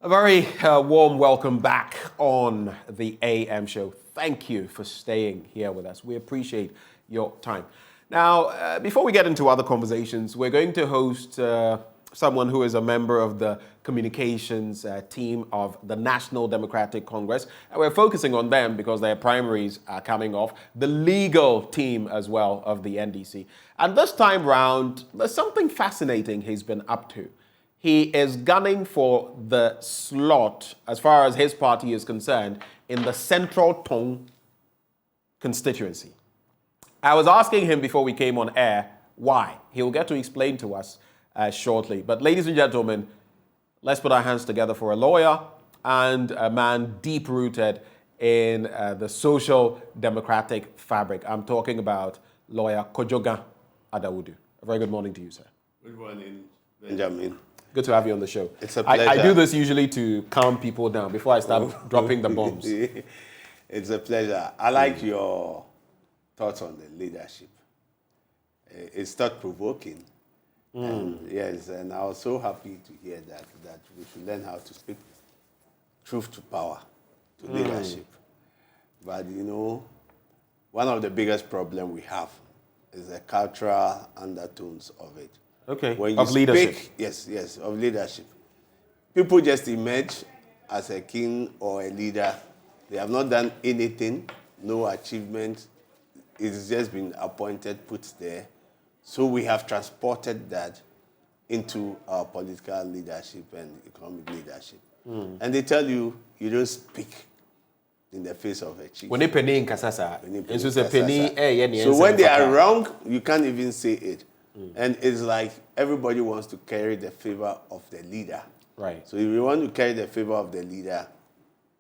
A very warm welcome back on the AM show. Thank you for staying here with us. We appreciate your time. Now, before we get into other conversations, we're going to host someone who is a member of the communications team of the National Democratic Congress. And we're focusing on them because their primaries are coming off. The legal team as well of the NDC. And this time round, there's something fascinating he's been up to. He is gunning for the slot, as far as his party is concerned, in the central Tongu constituency. I was asking him before we came on air why. He'll get to explain to us shortly. But ladies and gentlemen, let's put our hands together for a lawyer and a man deep-rooted in the social democratic fabric. I'm talking about lawyer Kojoga Adawudu. A very good morning to you, sir. Good morning, Benjamin. Good to have you on the show. It's a pleasure. I do this usually to calm people down before I start dropping the bombs. It's a pleasure. I like your thoughts on the leadership. It's thought-provoking. Yes, and I was so happy to hear that we should learn how to speak truth to power, to leadership. But, you know, one of the biggest problems we have is the cultural undertones of it. Okay, when you of leadership. Yes, of leadership. People just emerge as a king or a leader. They have not done anything, no achievement. It's just been appointed, put there. So we have transported that into our political leadership and economic leadership. And they tell you, you don't speak in the face of a chief. When they penny in Kasasa, so when they are wrong, you can't even say it. And it's like everybody wants to carry the favor of the leader. Right. So if you want to carry the favor of the leader,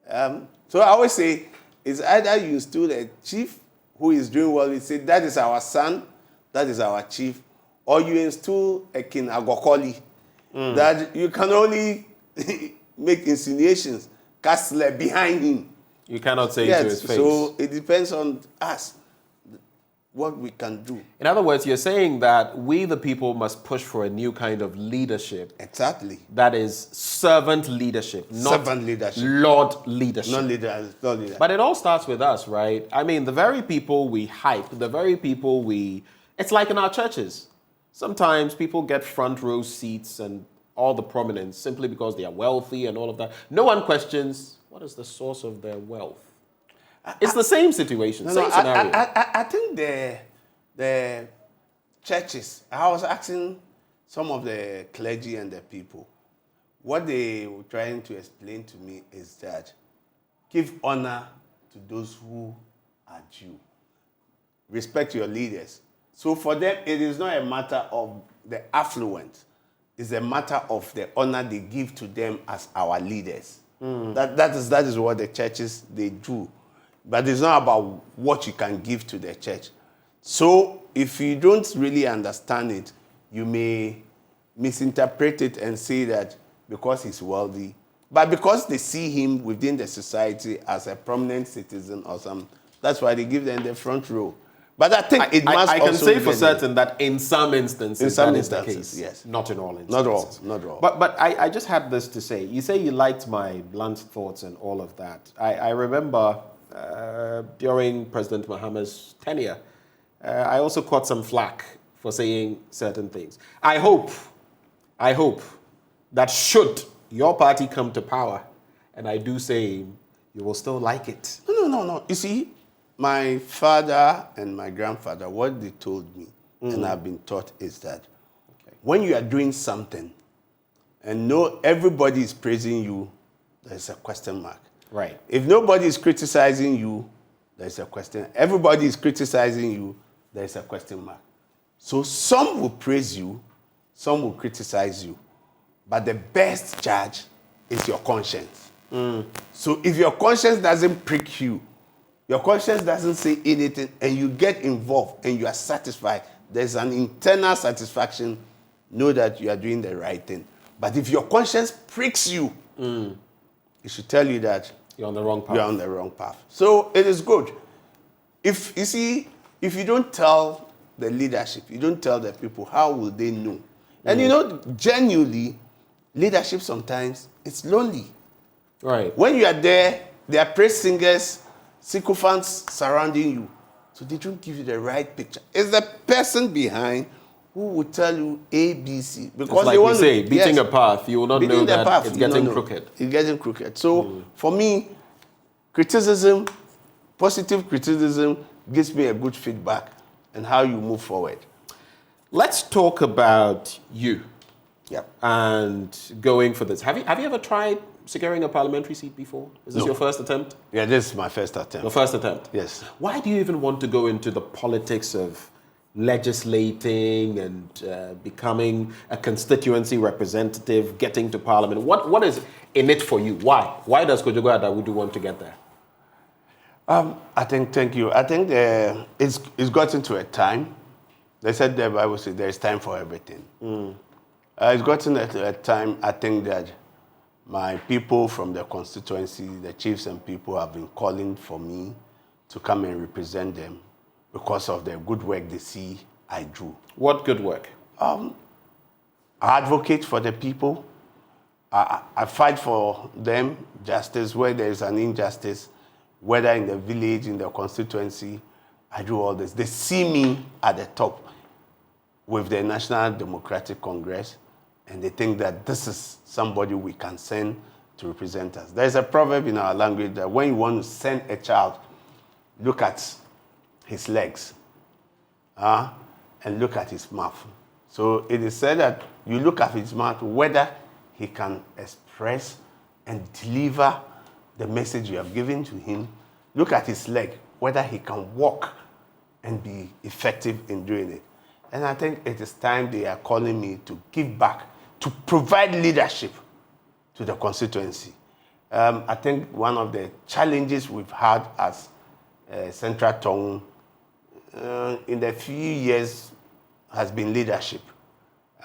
so I always say, it's either you instill a chief who is doing well, you say, that is our son, that is our chief, or you instill a king Agokoli, that you can only make insinuations, cast behind him. You cannot say it to his face. So it depends on us, what we can do. In other words, you're saying that we, the people, must push for a new kind of leadership. Exactly. That is servant leadership, not servant leadership. Lord leadership. Not leader. But it all starts with us, right? I mean, the very people we hype, the very people it's like in our churches. Sometimes people get front row seats and all the prominence simply because they are wealthy and all of that. No one questions what is the source of their wealth. It's the same situation, same scenario. I think the churches, I was asking some of the clergy and the people, what they were trying to explain to me is that give honor to those who are due. Respect your leaders. So for them, it is not a matter of the affluence. It's a matter of the honor they give to them as our leaders. That is what the churches, they do. But it's not about what you can give to the church. So if you don't really understand it, you may misinterpret it and say that because he's wealthy, but because they see him within the society as a prominent citizen or something, that's why they give them the front row. But I think it must I can say for certain that in some instances, that is the case. Yes. Not in all instances. Not all. But I just had this to say. You say you liked my blunt thoughts and all of that. I remember during President Mahama's tenure, I also caught some flack for saying certain things. I hope that should your party come to power, and I do say you will still like it. No. You see, my father and my grandfather, what they told me, and I've been taught, is that when you are doing something and everybody is praising you, there's a question mark. Right. If nobody is criticizing you, there's a question. Everybody is criticizing you, there's a question mark. So some will praise you, some will criticize you, but the best judge is your conscience. So if your conscience doesn't prick you, your conscience doesn't say anything, and you get involved and you are satisfied, there's an internal satisfaction, know that you are doing the right thing. But if your conscience pricks you, it should tell you that you're on the wrong path. You're on the wrong path. So it is good. If you don't tell the leadership, you don't tell the people, how will they know? And genuinely, leadership sometimes, it's lonely. Right. When you are there are praise singers, sycophants surrounding you. So they don't give you the right picture. It's the person behind who will tell you A, B, C. Because It's like they we want say, to, beating yes, a path, you will not know that it's getting know. crooked. It's getting crooked. So for me, criticism, positive criticism gives me a good feedback and how you move forward. Let's talk about you. Yep. And going for this. Have you ever tried securing a parliamentary seat before? Is this No. your first attempt? Yeah, this is my first attempt. Your first attempt? Yes. Why do you even want to go into the politics of legislating and becoming a constituency representative, getting to parliament? What is in it for you? Why? Why does Kojoga Adawudu want to get there? Thank you. I think it's gotten to a time. They said the Bible says there is time for everything. It's gotten to a time, I think, that my people from the constituency, the chiefs and people have been calling for me to come and represent them because of the good work they see I do. What good work? I advocate for the people. I fight for them, justice where there is an injustice, whether in the village, in the constituency. I do all this. They see me at the top with the National Democratic Congress, and they think that this is somebody we can send to represent us. There's a proverb in our language that when you want to send a child, look at his legs and look at his mouth. So it is said that you look at his mouth, whether he can express and deliver the message you have given to him. Look at his leg, whether he can walk and be effective in doing it. And I think it is time they are calling me to give back, to provide leadership to the constituency. I think one of the challenges we've had as Central Tongu in the few years has been leadership.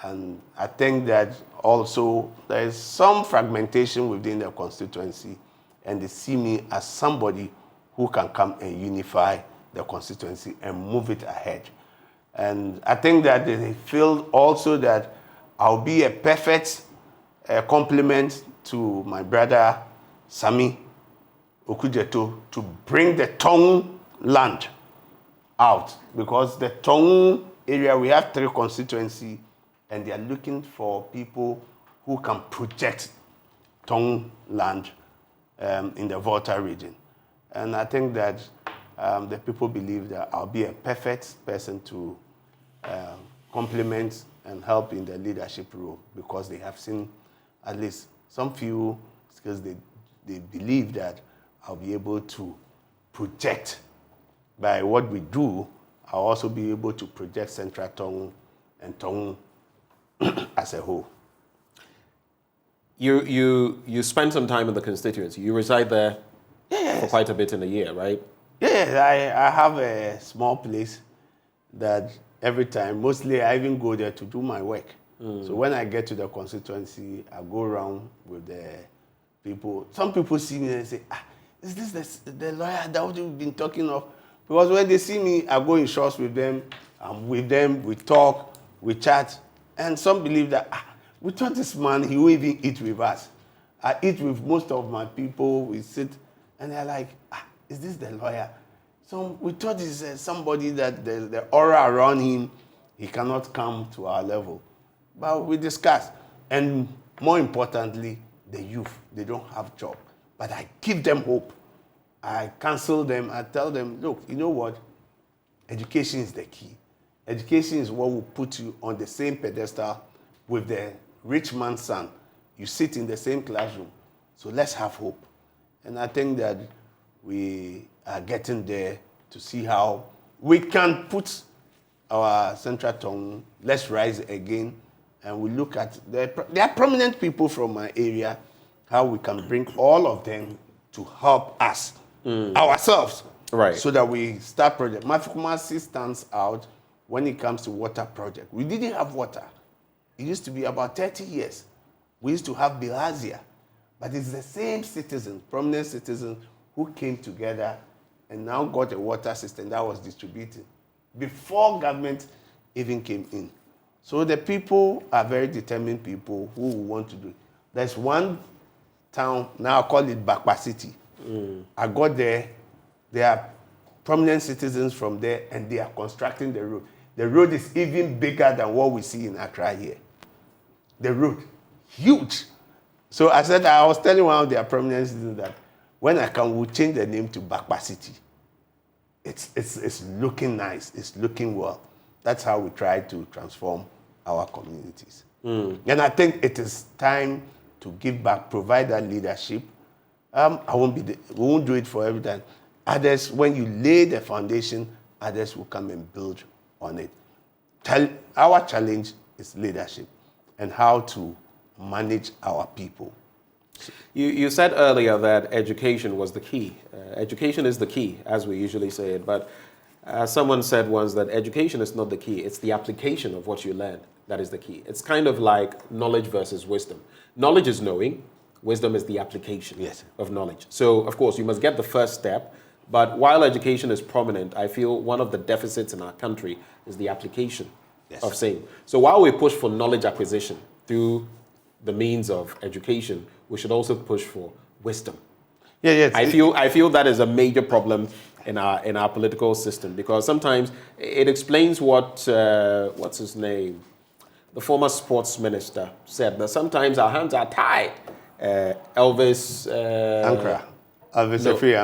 And I think that also there is some fragmentation within the constituency, and they see me as somebody who can come and unify the constituency and move it ahead. And I think that they feel also that I'll be a perfect complement to my brother Sami Okujeto to bring the Tongu land out, because the Tongu area, we have 3 constituencies, and they are looking for people who can project Tongu land in the Volta region. And I think that the people believe that I'll be a perfect person to complement and help in the leadership role, because they have seen at least some few skills. They believe that I'll be able to project. By what we do, I'll also be able to project Central Tongu and Tongu as a whole. You spend some time in the constituency. You reside there for quite a bit in a year, right? Yeah, I have a small place that every time, mostly I even go there to do my work. So when I get to the constituency, I go around with the people. Some people see me and say, is this the lawyer that we've been talking of? Because when they see me, I go in shops with them. I'm with them, we talk, we chat. And some believe that, we thought this man, he will even eat with us. I eat with most of my people, we sit, and they're like, is this the lawyer? So we thought it's somebody that the aura around him, he cannot come to our level. But we discussed. And more importantly, the youth, they don't have job. But I give them hope. I counsel them. I tell them, look, you know what? Education is the key. Education is what will put you on the same pedestal with the rich man's son. You sit in the same classroom. So let's have hope. And I think that we are getting there to see how we can put our Central Tongu, let's rise again, and we look at, there are prominent people from my area, how we can bring all of them to help us, ourselves, right? So that we start project. Mafikumasi stands out when it comes to water project. We didn't have water. It used to be about 30 years. We used to have bilharzia, but it's the same citizens, prominent citizens, who came together and now got a water system that was distributed before government even came in. So the people are very determined people who want to do it. There's one town, now I call it Bakwa City. I got there, there are prominent citizens from there, and they are constructing the road. The road is even bigger than what we see in Accra here. The road, huge. So I said, I was telling one of their prominent citizens that when I come, we'll change the name to Bakwa City. It's looking nice, it's looking well. That's how we try to transform our communities. And I think it is time to give back, provide that leadership. We won't do it for every time. Others, when you lay the foundation, others will come and build on it. Our challenge is leadership and how to manage our people. You said earlier that education was the key. Education is the key, as we usually say it, but someone said once that education is not the key, it's the application of what you learn that is the key. It's kind of like knowledge versus wisdom. Knowledge is knowing, wisdom is the application of knowledge. So, of course, you must get the first step, but while education is prominent, I feel one of the deficits in our country is the application of same. So while we push for knowledge acquisition through the means of education, we should also push for wisdom. I feel that is a major problem in our political system, because sometimes it explains what what's his name, the former sports minister, said that sometimes our hands are tied. Elvis Efree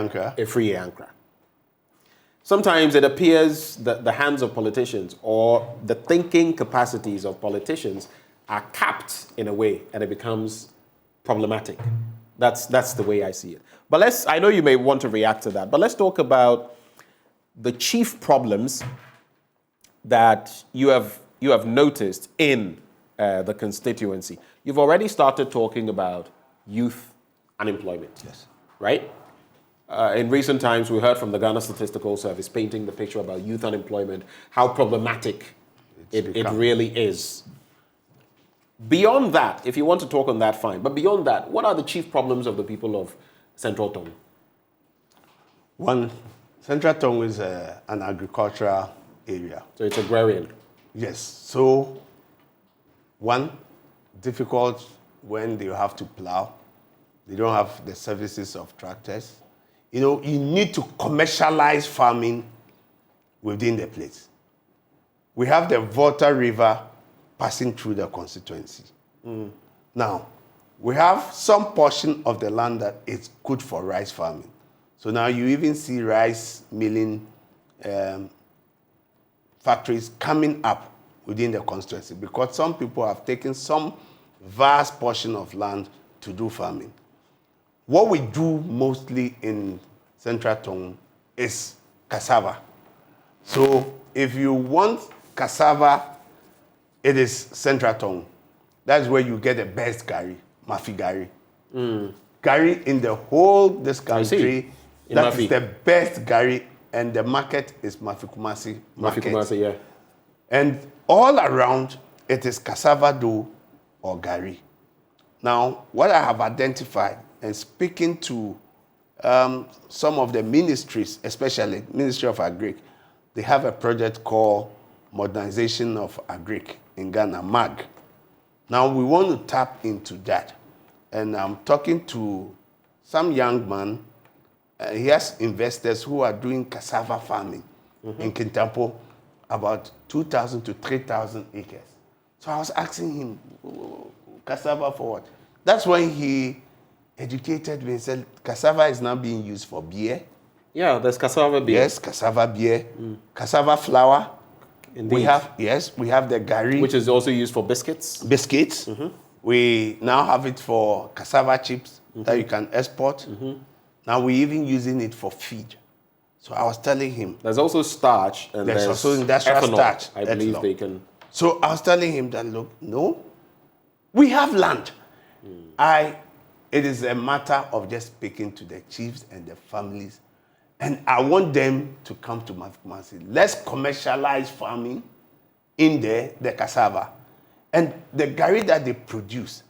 Ankra. Sometimes it appears that the hands of politicians or the thinking capacities of politicians are capped in a way, and it becomes problematic. That's the way I see it. But I know you may want to react to that, but let's talk about the chief problems that you have noticed in the constituency. You've already started talking about youth unemployment, right? In recent times, we heard from the Ghana Statistical Service painting the picture about youth unemployment, how problematic it really is. Beyond that, if you want to talk on that, fine. But beyond that, what are the chief problems of the people of Central Tongu? One, Central Tongu is an agricultural area. So it's agrarian. Yes. So, one, difficult when they have to plow. They don't have the services of tractors. You know, you need to commercialize farming within the place. We have the Volta River passing through the constituency. Now, we have some portion of the land that is good for rice farming. So now you even see rice milling factories coming up within the constituency, because some people have taken some vast portion of land to do farming. What we do mostly in Central Tongu is cassava. So if you want cassava, it is Central Tongu. That's where you get the best gari, Mafi gari. Gari in the whole this country, that is the best gari, and the market is Mafi Kumasi market. Mafi Kumasi, yeah. And all around, it is cassava dough or gari. Now, what I have identified, and speaking to some of the ministries, especially Ministry of Agric, they have a project called Modernization of Agric in Ghana, MAG. Now, we want to tap into that. And I'm talking to some young man. He has investors who are doing cassava farming in Kintampo, about 2,000 to 3,000 acres. So I was asking him, cassava for what? That's when he educated me and said, cassava is now being used for beer. Yeah, there's cassava beer. Yes, cassava beer. Cassava flour. Indeed. We have the gari. Which is also used for biscuits. Biscuits. We now have it for cassava chips that you can export. Now we're even using it for feed. So I was telling him. There's also starch. And there's also industrial ethanol, starch. I believe they can. So I was telling him that, look, no, we have land. It is a matter of just speaking to the chiefs and the families. And I want them to come to Mafikumasi. Let's commercialize farming in there, the cassava. And the gari that they produce.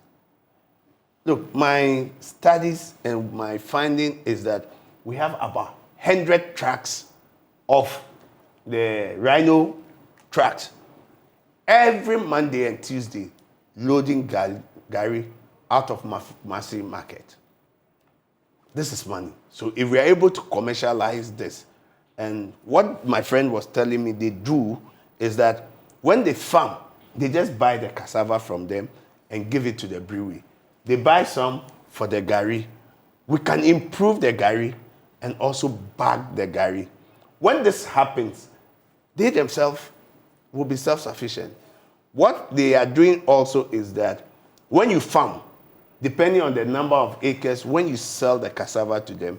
Look, my studies and my finding is that we have about 100 trucks of the rhino trucks every Monday and Tuesday loading gari out of Mafekumasi market. This is money. So if we are able to commercialize this, and what my friend was telling me they do is that when they farm, they just buy the cassava from them and give it to the brewery. They buy some for the gari. We can improve the gari and also bag the gari. When this happens, they themselves will be self-sufficient. What they are doing also is that when you farm, depending on the number of acres, when you sell the cassava to them,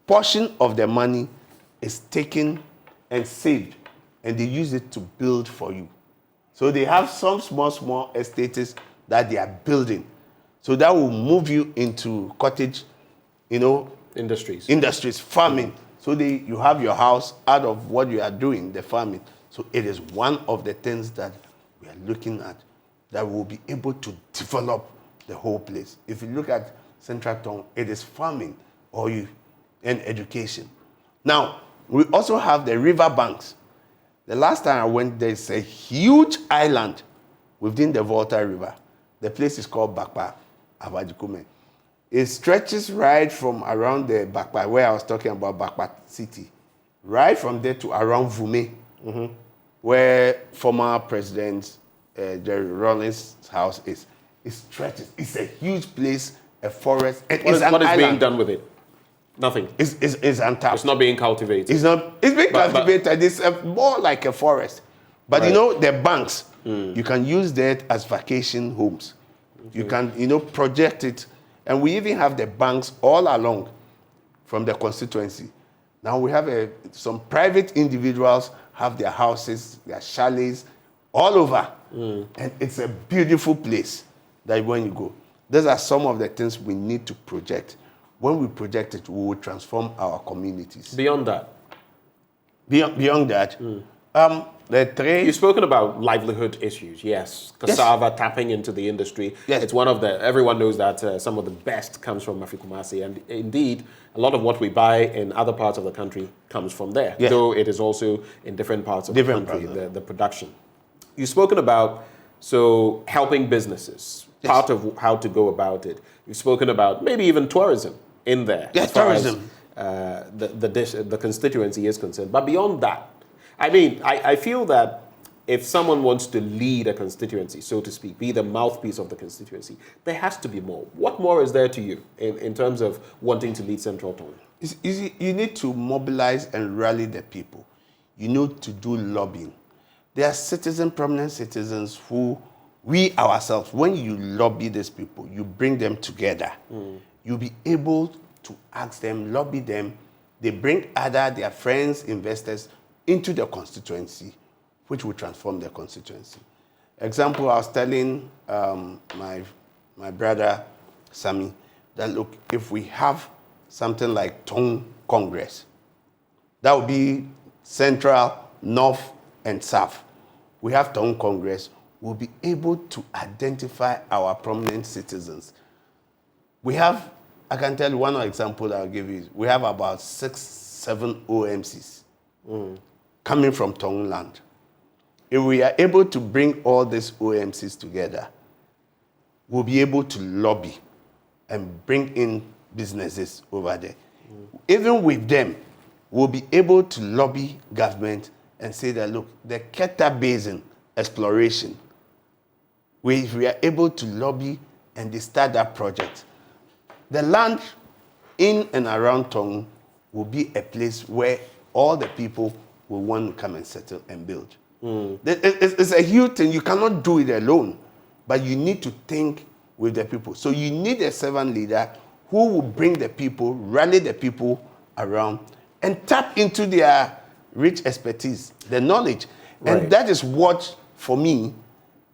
portion of the money is taken and saved, and they use it to build for you. So they have some small estates that they are building. So that will move you into cottage, industries, farming. So you have your house out of what you are doing, the farming. So it is one of the things that we are looking at that will be able to develop the whole place. If you look at Central Tongu, it is farming and education. Now, we also have the river banks. The last time I went, there's a huge island within the Volta River. The place is called Bakpa Avadikume. It stretches right from around the Bakpa, where I was talking about Bakpa City, right from there to around Vume, where former President Jerry Rawlings' house is. It stretches. It's a huge place, a forest. And what is being done with it? Nothing. It's untapped. It's not being cultivated. It's being cultivated. It's more like a forest. But right. The banks, you can use that as vacation homes. Okay. You can, project it. And we even have the banks all along from the constituency. Now we have some private individuals have their houses, their chalets all over. And it's a beautiful place that when you go. Those are some of the things we need to project. When we project it, we will transform our communities. Beyond that? Beyond that, the trade... You've spoken about livelihood issues, yes. Cassava, tapping into the industry. Yes. It's one of everyone knows that some of the best comes from Mafekumasi. And indeed, a lot of what we buy in other parts of the country comes from there. Yes. Though it is also in different parts of the country, the production. You've spoken about, helping businesses. Yes. Part of how to go about it. You've spoken about maybe even tourism in there. Yes, tourism. The constituency is concerned. But beyond that, I feel that if someone wants to lead a constituency, so to speak, be the mouthpiece of the constituency, there has to be more. What more is there to you in terms of wanting to lead Central Tongu? It's easy. You need to mobilize and rally the people. You need to do lobbying. There are prominent citizens who we ourselves, when you lobby these people, you bring them together. You'll be able to ask them, lobby them. They bring their friends, investors into the constituency, which will transform the constituency. Example, I was telling my brother, Sami, that look, if we have something like Tongu Congress, that would be Central, North, and South. We have Tongu Congress. We'll be able to identify our prominent citizens. We have, I can tell you one example that I'll give you. We have about 6-7 OMCs coming from Tongu land. If we are able to bring all these OMCs together, we'll be able to lobby and bring in businesses over there. Even with them, we'll be able to lobby government and say that, look, the Keta Basin exploration, if we are able to lobby and they start that project, the land in and around Tongu will be a place where all the people will want to come and settle and build. It's a huge thing. You cannot do it alone, but you need to think with the people. So you need a servant leader who will bring the people, rally the people around, and tap into their rich expertise, the knowledge. Right. And that is what, for me,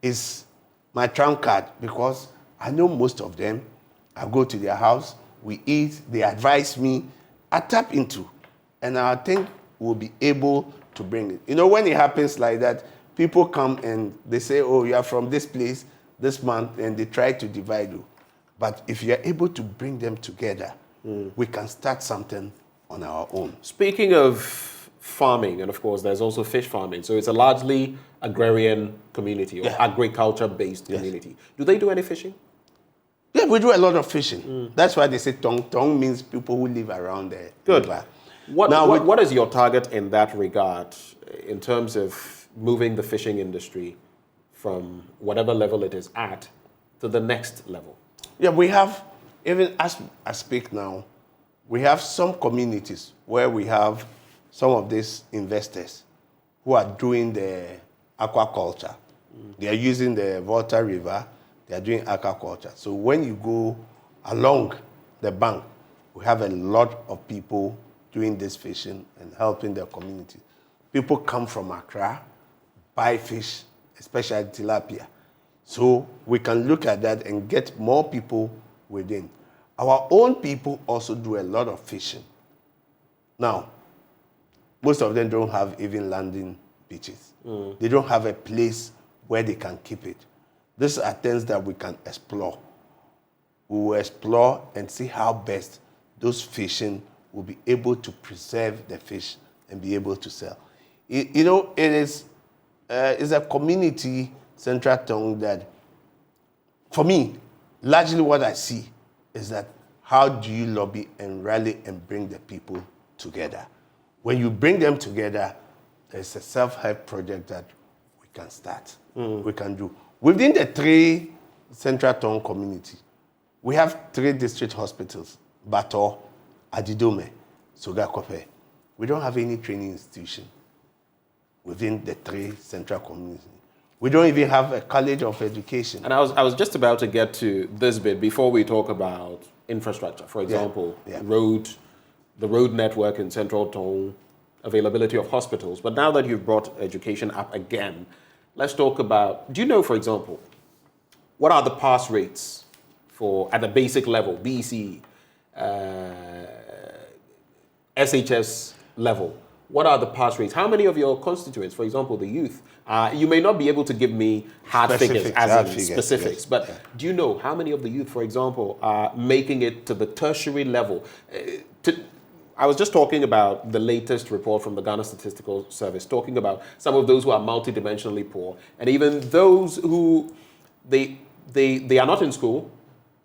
is my trump card, because I know most of them. I go to their house, we eat, they advise me, I tap into, and I think we'll be able to bring it. When it happens like that, people come and they say, oh, you are from this place, this month, and they try to divide you. But if you are able to bring them together, we can start something on our own. Speaking of farming, and of course, there's also fish farming. So it's a largely agrarian community or agriculture-based community. Do they do any fishing? Yeah, we do a lot of fishing. That's why they say Tongu. Tongu means people who live around the Good. river. What is your target in that regard in terms of moving the fishing industry from whatever level it is at to the next level? Yeah, we have, even as I speak now, we have some communities where we have some of these investors who are doing the aquaculture. They are using the Volta River, they are doing aquaculture. So when you go along the bank, we have a lot of people doing this fishing and helping the community. People come from Accra, buy fish, especially tilapia. So we can look at that and get more people within. Our own people also do a lot of fishing. Now, most of them don't have even landing beaches. They don't have a place where they can keep it. These are things that we can explore. We will explore and see how best those fishing will be able to preserve the fish and be able to sell. You know, it's a community central tongue that, for me, largely what I see is that how do you lobby and rally and bring the people together? When you bring them together, there's a self-help project that we can start, we can do. Within the 3 central tongue community, we have 3 district hospitals, Bato, Adidome, Sogakope. We don't have any training institution within the 3 central communities. We don't even have a college of education. And I was just about to get to this bit before we talk about infrastructure. For example, the road network in Central Tongue, availability of hospitals. But now that you've brought education up again, let's talk about, do you know, for example, what are the pass rates at the basic level, BC, SHS level? What are the pass rates? How many of your constituents, for example, the youth, you may not be able to give me hard figures, specifics, yes. But do you know how many of the youth, for example, are making it to the tertiary level? I was just talking about the latest report from the Ghana Statistical Service, talking about some of those who are multidimensionally poor, and even those who, they are not in school,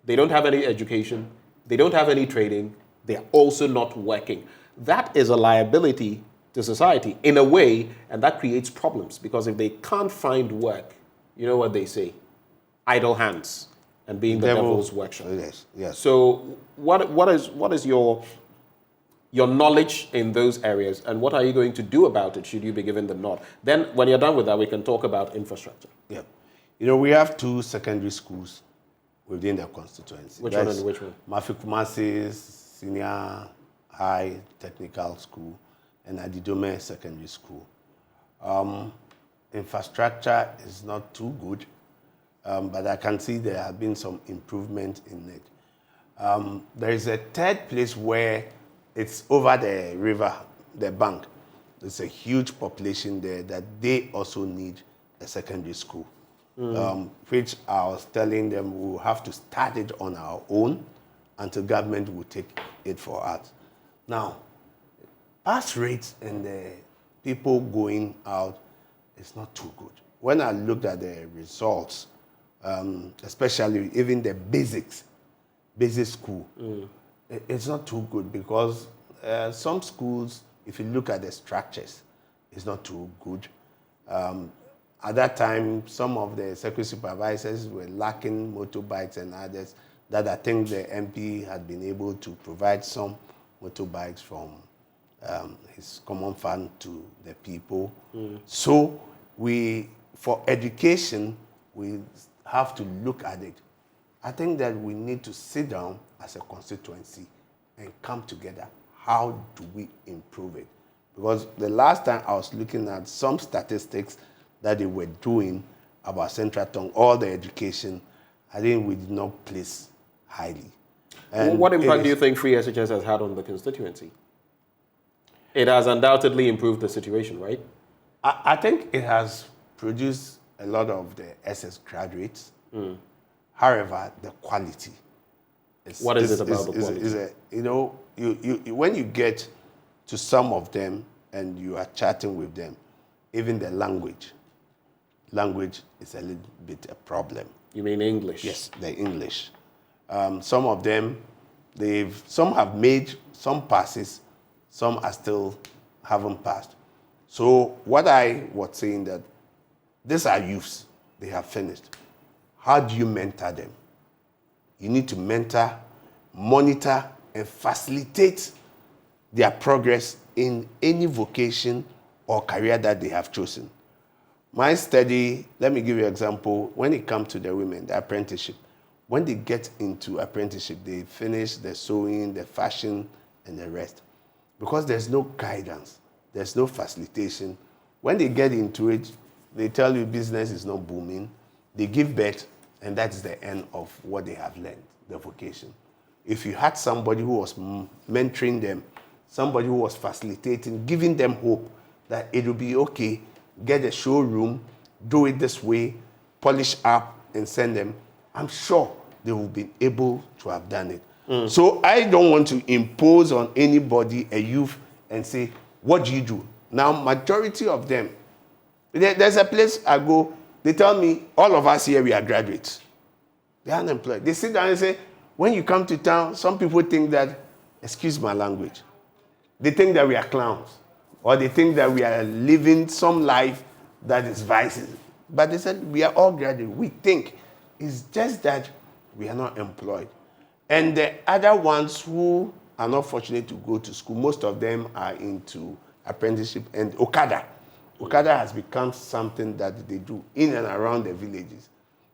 they don't have any education, they don't have any training, they are also not working. That is a liability to society in a way, and that creates problems, because if they can't find work, you know what they say, idle hands and being the devil's workshop. Yes. So what is your knowledge in those areas, and what are you going to do about it should you be given the nod? Then when you're done with that, we can talk about infrastructure. Yeah. You know, we have 2 secondary schools within the constituency. Which one and which one? Mafikumasis Senior High Technical School and Adidome Secondary School. Infrastructure is not too good, but I can see there have been some improvement in it. There is a 3rd place where it's over the river, the bank. There's a huge population there that they also need a secondary school, which I was telling them we will have to start it on our own until government will take it for us. Now, pass rates and the people going out is not too good. When I looked at the results, especially even the basic school, it's not too good, because some schools, if you look at the structures, it's not too good. At that time, some of the security supervisors were lacking motorbikes and others that I think the MP had been able to provide some motorbikes from his common fund to the people. So for education, we have to look at it. I think that we need to sit down as a constituency and come together. How do we improve it? Because the last time I was looking at some statistics that they were doing about Central Tongue, all the education, I think we did not place highly. And what impact do you think free SHS has had on the constituency? It has undoubtedly improved the situation, right? I think it has produced a lot of the SS graduates. However, the quality. What is it about the quality? You know, when you get to some of them and you are chatting with them, even the language is a little bit a problem. You mean English? Yes, the English. Some of them, some have made some passes, some are still haven't passed. So what I was saying that these are youths, they have finished. How do you mentor them? You need to mentor, monitor, and facilitate their progress in any vocation or career that they have chosen. My study, let me give you an example. When it comes to the women, the apprenticeship, when they get into apprenticeship, they finish the sewing, the fashion, and the rest. Because there's no guidance, there's no facilitation. When they get into it, they tell you business is not booming. They give birth, and that's the end of what they have learned, the vocation. If you had somebody who was mentoring them, somebody who was facilitating, giving them hope that it will be okay, get a showroom, do it this way, polish up, and send them, I'm sure they will be able to have done it. So I don't want to impose on anybody, a youth, and say, what do you do? Now, majority of them, there's a place I go, they tell me, all of us here, we are graduates. They're unemployed. They sit down and say, when you come to town, some people think that, excuse my language, they think that we are clowns, or they think that we are living some life that is vices. But they said, we are all graduates. We think it's just that we are not employed. And the other ones who are not fortunate to go to school, most of them are into apprenticeship and Okada. Okada has become something that they do in and around the villages.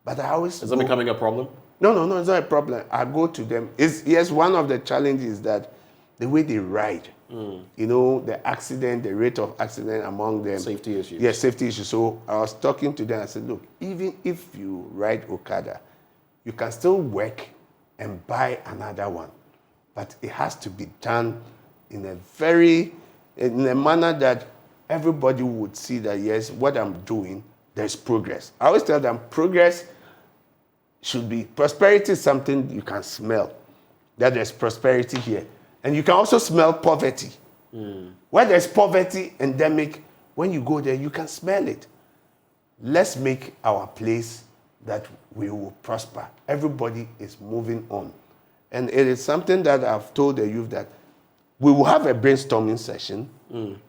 But I always Is that becoming a problem? No, it's not a problem. I go to them. Yes, one of the challenges is that the way they ride, you know, the accident, the rate of accident among them. Safety issues. Yes, safety issues. So I was talking to them. I said, look, even if you ride Okada, you can still work and buy another one. But it has to be done in a manner that everybody would see that, yes, what I'm doing, there's progress. I always tell them progress should be, prosperity is something you can smell, that there's prosperity here. And you can also smell poverty. Where there's poverty endemic, when you go there, you can smell it. Let's make our place that we will prosper. Everybody is moving on. And it is something that I've told the youth that we will have a brainstorming session.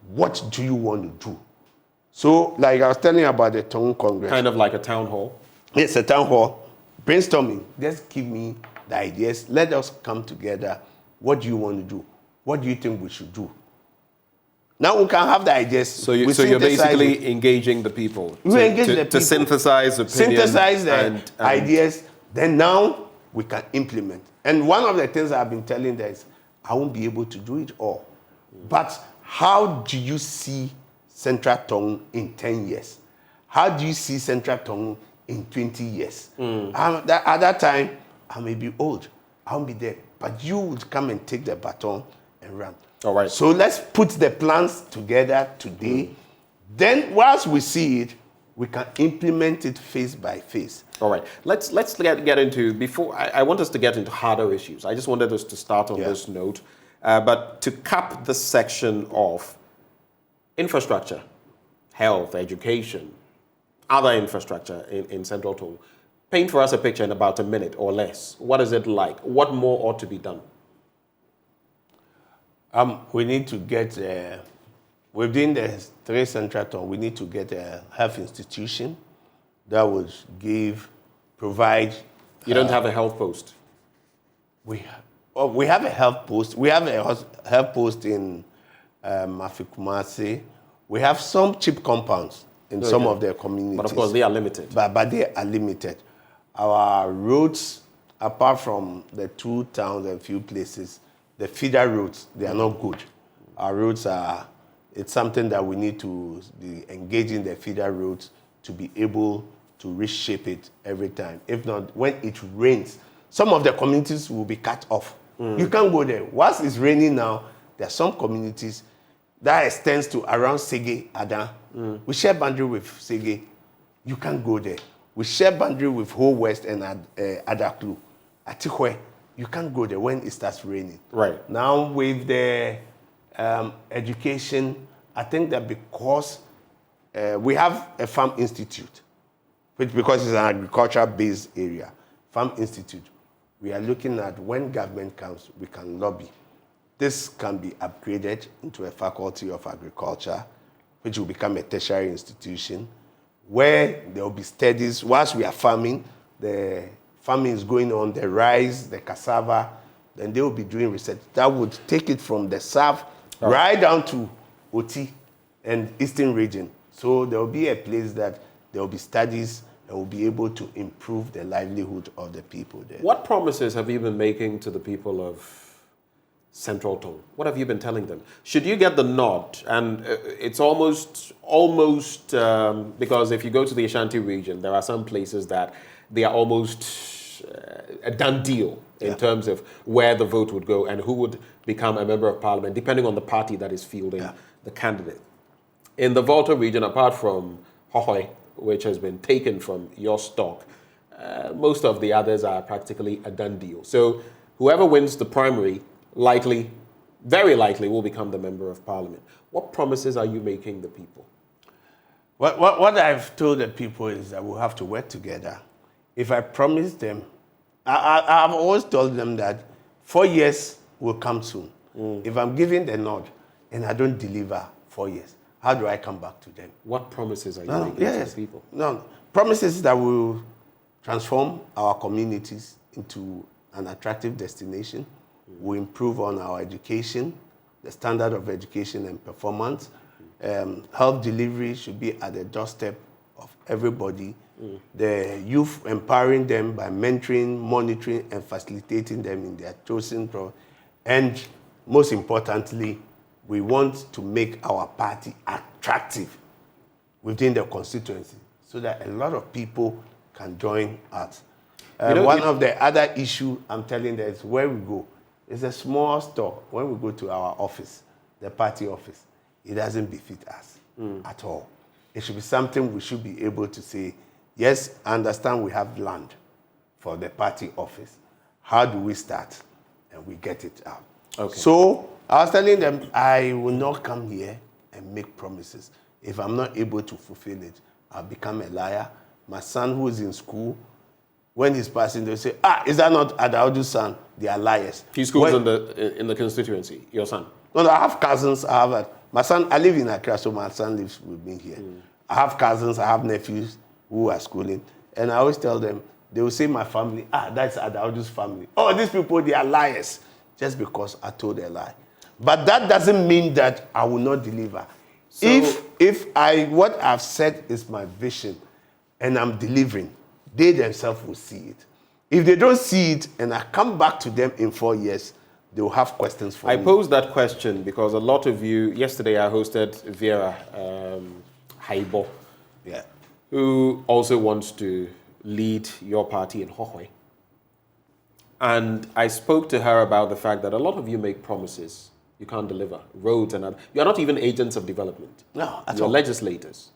What do you want to do? So, like I was telling you about the Tongu Congress. Kind of like a town hall? It's a town hall. Brainstorming. Just give me the ideas. Let us come together. What do you want to do? What do you think we should do? Now we can have the ideas. So you're basically engaging the people. To synthesize opinions. Synthesize the ideas. Then now we can implement. And one of the things I've been telling them is, I won't be able to do it all. But how do you see Central Tongu in 10 years? How do you see Central Tongu in 20 years? At that time, I may be old. I won't be there. But you would come and take the baton and run. All right. So let's put the plans together today. Then whilst we see it, we can implement it phase by phase. All right. Let's get into, before, I want us to get into harder issues. I just wanted us to start on this note. But to cap this section of infrastructure, health, education, other infrastructure in Central Tongu, paint for us a picture in about a minute or less. What is it like? What more ought to be done? We need to get, within the 3 Central Tongu, we need to get a health institution that would provide. You don't have a health post? We have a health post. We have a health post in Mafikumasi. We have some cheap compounds in some of their communities. But of course, they are limited. But they are limited. Our roads, apart from the 2 towns and few places, the feeder roads, they are not good. Our roads it's something that we need to be engaging the feeder roads to be able to reshape it every time. If not, when it rains, some of the communities will be cut off. You can't go there. Once it's raining now, there are some communities that extends to around Sege, Adan. We share boundary with Sege. You can't go there. We share boundary with Whole West and Adaklu. Atihwe, you can't go there when it starts raining. Right. Now with the education, I think that because we have a farm institute, which because it's an agricultural-based area, farm institute, we are looking at when government comes, we can lobby. This can be upgraded into a faculty of agriculture, which will become a tertiary institution, where there will be studies. Whilst we are farming, the farming is going on, the rice, the cassava, then they will be doing research. That would take it from the south right down to Oti and Eastern region. So there will be a place that there will be studies and will be able to improve the livelihood of the people there. What promises have you been making to the people of Central Tongu? What have you been telling them? Should you get the nod, and it's almost because if you go to the Ashanti region, there are some places that they are almost a done deal in terms of where the vote would go and who would become a member of parliament, depending on the party that is fielding the candidate. In the Volta region, apart from Hohoi, which has been taken from your stock, most of the others are practically a done deal. So whoever wins the primary likely, very likely, will become the member of parliament. What promises are you making the people? What I've told the people is that we'll have to work together. If I promise them, I've always told them that 4 years will come soon. If I'm giving the nod and I don't deliver 4 years, how do I come back to them? What promises are you making to the people? No, promises that will transform our communities into an attractive destination. We improve on our education, the standard of education and performance. Health delivery should be at the doorstep of everybody. The youth, empowering them by mentoring, monitoring, and facilitating them in their chosen program. And most importantly, we want to make our party attractive within the constituency so that a lot of people can join us. One of the other issues I'm telling them is where we go. It's a small store. When we go to our office, the party office, it doesn't befit us at all. It should be something we should be able to say, yes, I understand we have land for the party office. How do we start? And we get it out. Okay. So I was telling them, I will not come here and make promises. If I'm not able to fulfill it, I'll become a liar. My son who is in school, when he's passing, they'll say, is that not Adawudu's son? They are liars. He schools in the constituency, your son? No, I have cousins. My son, I live in Accra, so my son lives with me here. I have cousins, I have nephews who are schooling. And I always tell them, they will say my family, that's Adawudu's family. Oh, these people, they are liars. Just because I told a lie. But that doesn't mean that I will not deliver. So, if what I've said is my vision and I'm delivering, they themselves will see it. If they don't see it and I come back to them in 4 years, they will have questions for me. I posed that question because a lot of you, yesterday I hosted Vera Haibo, who also wants to lead your party in Hohoi. And I spoke to her about the fact that a lot of you make promises you can't deliver. Roads and other. You're not even agents of development. No, at all. You're legislators.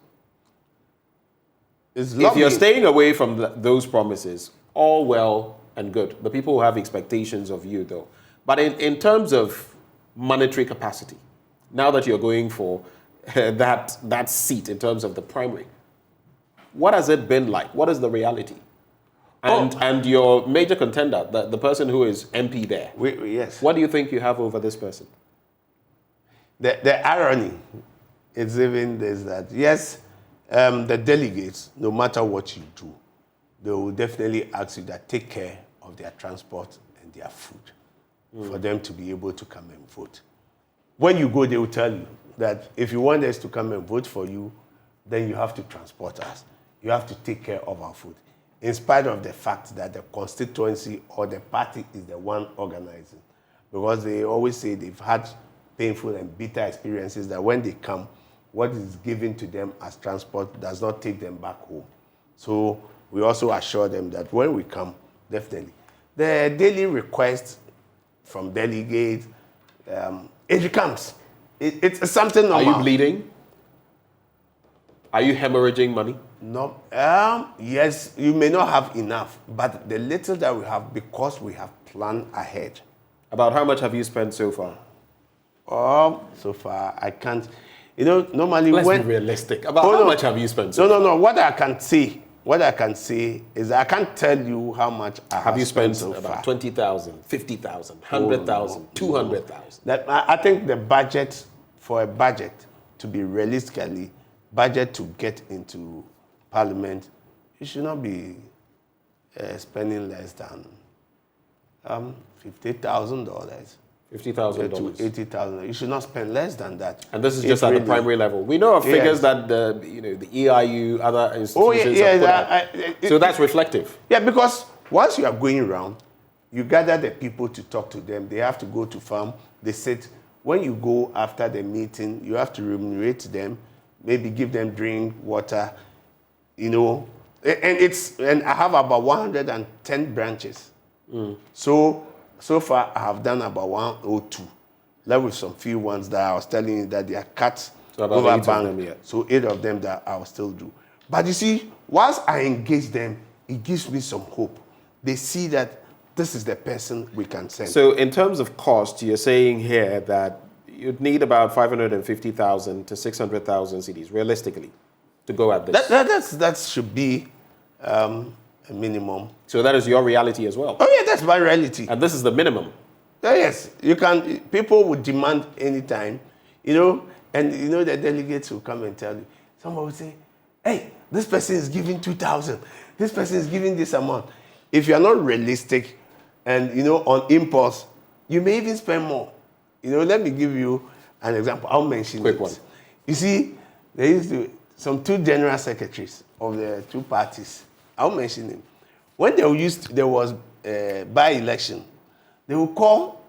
If you're staying away from those promises, all well and good. The people will have expectations of you, though. But in terms of monetary capacity, now that you're going for that seat in terms of the primary, what has it been like? What is the reality? And your major contender, the person who is MP there, yes. What do you think you have over this person? The irony is even this that, yes, the delegates, no matter what you do, they will definitely ask you that take care of their transport and their food for them to be able to come and vote. When you go, they will tell you that if you want us to come and vote for you, then you have to transport us. You have to take care of our food. In spite of the fact that the constituency or the party is the one organizing. Because they always say they've had painful and bitter experiences that when they come, what is given to them as transport does not take them back home. So we also assure them that when we come, definitely. The daily request from delegates, it comes. It's something normal. Are you bleeding? Are you hemorrhaging money? No. Yes, you may not have enough, but the little that we have, because we have planned ahead. About how much have you spent so far? So far, I can't. Normally Let's be realistic. About how much have you spent so far? No. What I can say what I can say is I can't tell you how much I have you spent so about far. 20,000, 50,000, 100,000, 200,000? That I think the budget for a budget to be realistically budget to get into Parliament, you should not be spending less than $50,000. $50,000 to 80,000. You should not spend less than that. And this is just at the primary level. We know of figures that the EIU, other institutions have put out. So that's reflective. Yeah, because once you are going around, you gather the people to talk to them. They have to go to farm. They sit. When you go after the meeting, you have to remunerate them, maybe give them drink, water, and I have about 110 branches. So far, I have done about 102. Left with some few ones that I was telling you that they are cut over bank. So 8 of them that I will still do. But you see, once I engage them, it gives me some hope. They see that this is the person we can send. So in terms of cost, you're saying here that you'd need about 550,000 to 600,000 cedis, realistically, to go at this. That should be a minimum. So that is your reality as well? Oh yeah, that's my reality. And this is the minimum? Yes, people would demand anytime, and the delegates will come and tell you. Someone will say, hey, this person is giving 2,000. This person is giving this amount. If you're not realistic and, on impulse, you may even spend more. Let me give you an example. I'll mention Quick it. one. You see, there used to some 2 general secretaries of the 2 parties. I'll mention them. When there was by-election, they will call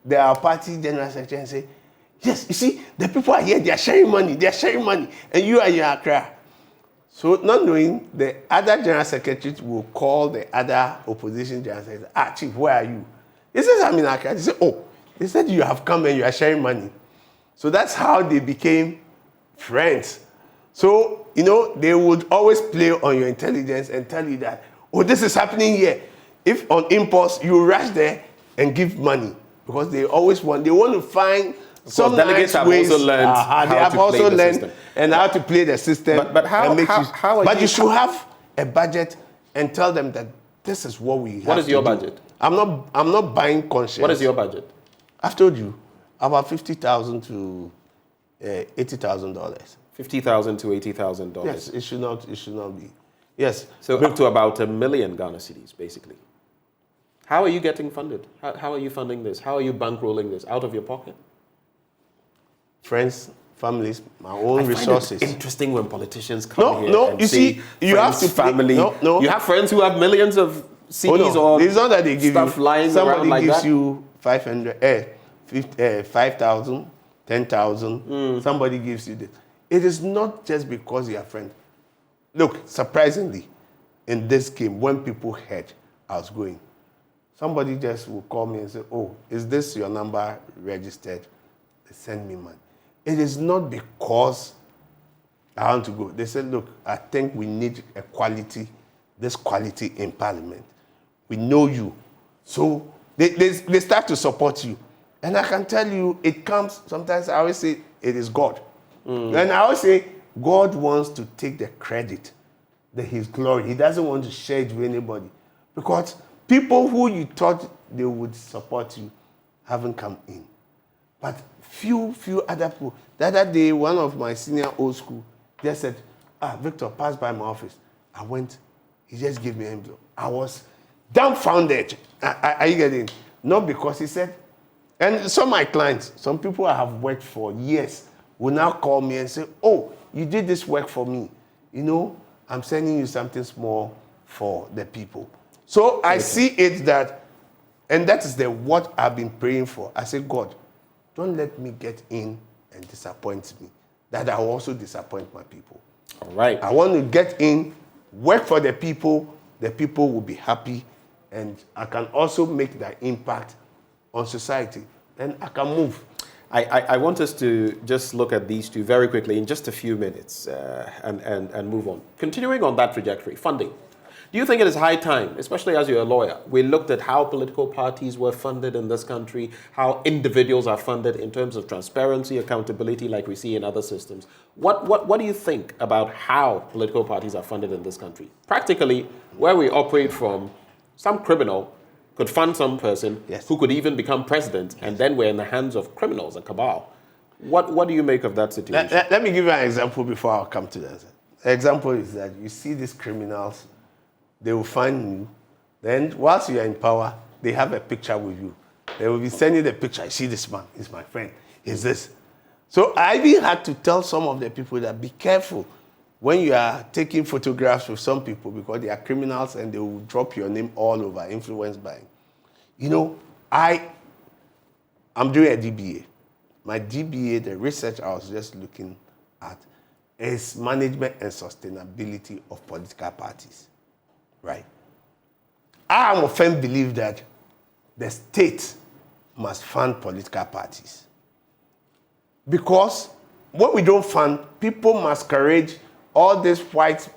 their party general secretary and say, yes, you see, the people are here, they are sharing money, and you are in Accra. So not knowing, the other general secretary will call the other opposition general secretary, Chief, where are you? He says, I'm in Accra. They say, oh, they said you have come and you are sharing money. So that's how they became friends. So, they would always play on your intelligence and tell you that, oh, this is happening here. If on impulse, you rush there and give money because they want to find some delegates nice have ways. also learned how to play the system. But how you should have a budget and tell them that this is what we have. What is your budget? I'm not buying conscience. What is your budget? I've told you about $50,000 to $80,000. $50,000 to $80,000. Yes, it should not be. Yes. So up to about 1 million Ghana cedis, basically. How are you getting funded? How are you funding this? How are you bankrolling this? Out of your pocket? Friends, families, my own resources. It's interesting when politicians come here and you say, see, you have to family. No. You have friends who have millions of cedis or it's not that they give stuff you. lying around like that. Somebody gives you 5,000, 10,000. Somebody gives you this. It is not just because you are friends. Look, surprisingly, in this game, when people heard I was going, somebody just will call me and say, oh, is this your number registered? They send me money. It is not because I want to go. They said, look, I think we need this quality in Parliament. We know you. So they start to support you. And I can tell you, it comes, sometimes I always say, it is God. And I always say, God wants to take the credit, his glory. He doesn't want to share it with anybody. Because people who you thought they would support you haven't come in. But few other people. The other day, one of my senior old school just said, Victor, pass by my office. I went, he just gave me an envelope. I was dumbfounded. Are you getting? Not because he said, and some of my clients, some people I have worked for years, will now call me and say, oh, you did this work for me. I'm sending you something small for the people. So I see it that, and that is what I've been praying for. I say, God, don't let me get in and disappoint me, that I will also disappoint my people. All right. I want to get in, work for the people will be happy, and I can also make that impact on society. Then I can move. I want us to just look at these two very quickly in just a few minutes and move on. Continuing on that trajectory, funding. Do you think it is high time, especially as you're a lawyer, we looked at how political parties were funded in this country, how individuals are funded in terms of transparency, accountability, like we see in other systems? What do you think about how political parties are funded in this country? Practically, where we operate from, some criminal could fund some person who could even become president, and then we're in the hands of criminals, a cabal. What do you make of that situation? Let me give you an example before I come to that. The example is that you see these criminals, they will find you, then whilst you are in power, they have a picture with you. They will be sending the picture. You see this man, he's my friend, he's this. So I even had to tell some of the people that be careful when you are taking photographs with some people because they are criminals and they will drop your name all over, influenced by. You know, I'm doing a DBA. My DBA, the research I was just looking at, is management and sustainability of political parties, right? I am a firm believer that the state must fund political parties. Because when we don't fund, people masquerade all these white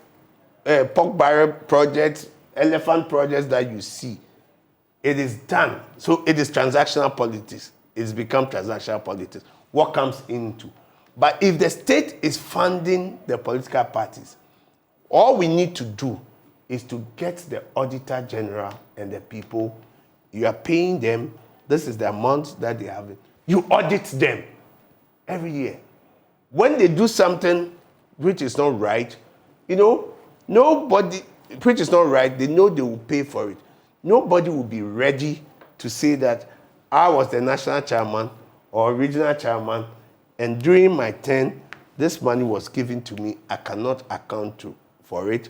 pork barrel projects, elephant projects that you see. It is done. So it is transactional politics. It's become transactional politics. What comes into? But if the state is funding the political parties, all we need to do is to get the Auditor General and the people, you are paying them, this is the amount that they have. You audit them every year. When they do something which is not right, you know, nobody, which is not right, they know they will pay for it. Nobody will be ready to say that I was the national chairman or regional chairman, and during my term, this money was given to me. I cannot account for it,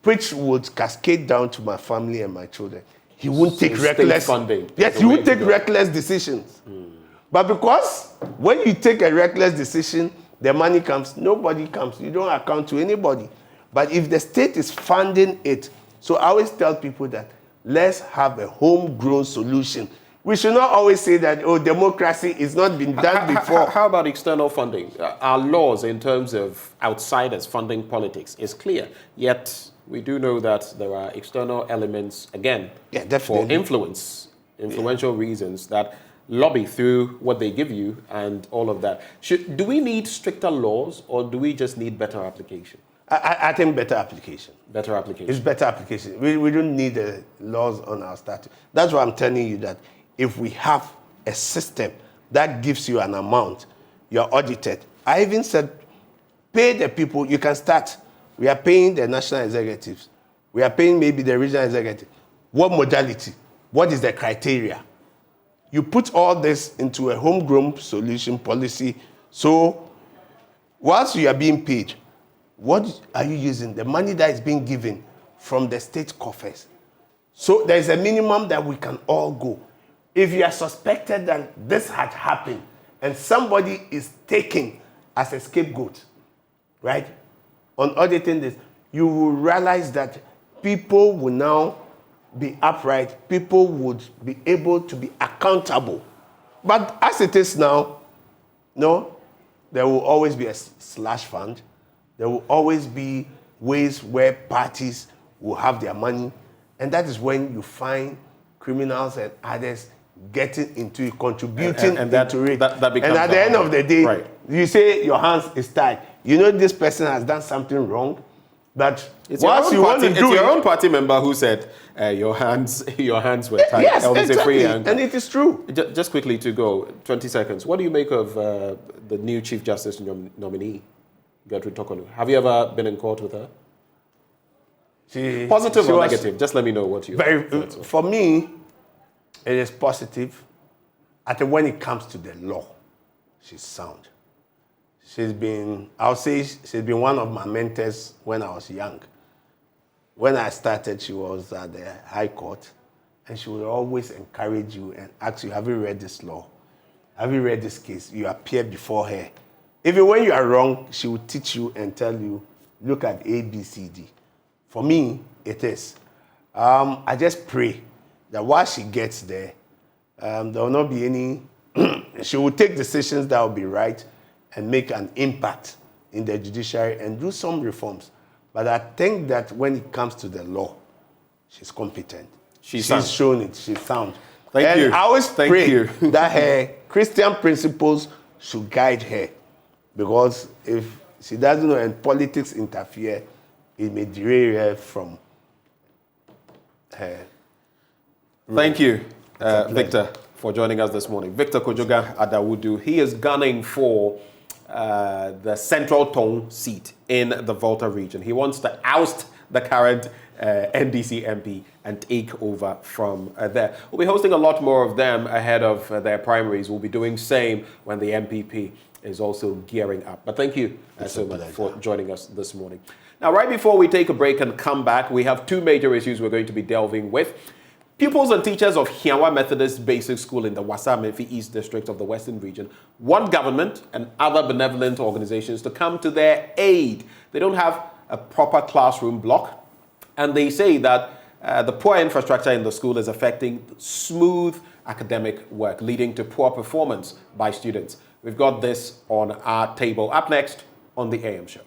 which would cascade down to my family and my children. He won't take reckless funding. Yes, he would take reckless decisions. But because when you take a reckless decision, the money comes, nobody comes. You don't account to anybody. But if the state is funding it, so I always tell people that let's have a homegrown solution. We should not always say that, oh, democracy is not been done before. How about external funding? Our laws in terms of outsiders funding politics is clear. Yet we do know that there are external elements, again, for influential reasons that lobby through what they give you and all of that. Do we need stricter laws or do we just need better application? I think better application. Better application. It's better application. We don't need the laws on our statute. That's why I'm telling you that if we have a system that gives you an amount, you're audited. I even said, pay the people, you can start. We are paying the national executives. We are paying maybe the regional executive. What modality? What is the criteria? You put all this into a homegrown solution policy. So whilst you are being paid, what are you using? The money that is being given from the state coffers. So there is a minimum that we can all go. If you are suspected that this had happened and somebody is taken as a scapegoat, right, on auditing this, you will realize that people will now be upright. People would be able to be accountable. But as it is now, no, there will always be a slush fund. There will always be ways where parties will have their money. And that is when you find criminals and others getting into it, contributing into it. That and at the end of the day, you say your hands is tied. You know this person has done something wrong, but once you want to do it... It's your own party member who said your hands were tied. Yes, exactly. And it is true. Just quickly to go, 20 seconds. What do you make of the new Chief Justice nominee, Gertrude Tokonu? Have you ever been in court with her? Positive or negative? Just let me know what you think. For me, it is positive. I think when it comes to the law, she's sound. She's been one of my mentors when I was young. When I started, she was at the High Court, and she would always encourage you and ask you, have you read this law? Have you read this case? You appear before her. Even when you are wrong, she will teach you and tell you, look at A, B, C, D. For me, it is. I just pray that while she gets there, there will not be any... she will take decisions that will be right and make an impact in the judiciary and do some reforms. But I think that when it comes to the law, she's competent. She's shown it. She's sound. Thank you. I always pray you. that her Christian principles should guide her, because if she doesn't know and politics interfere, it may derail her from her. Thank you, Victor, for joining us this morning. Victor Kojoga Adawudu, he is gunning for the central Tongu seat in the Volta region. He wants to oust the current NDC MP and take over from there. We'll be hosting a lot more of them ahead of their primaries. We'll be doing same when the MPP is also gearing up. But thank you so much for joining us this morning. Now, right before we take a break and come back, we have two major issues we're going to be delving with. Pupils and teachers of Hianwa Methodist Basic School in the Wassa Menfi East District of the Western Region want government and other benevolent organizations to come to their aid. They don't have a proper classroom block, and they say that the poor infrastructure in the school is affecting smooth academic work, leading to poor performance by students. We've got this on our table. Up next on the AM Show.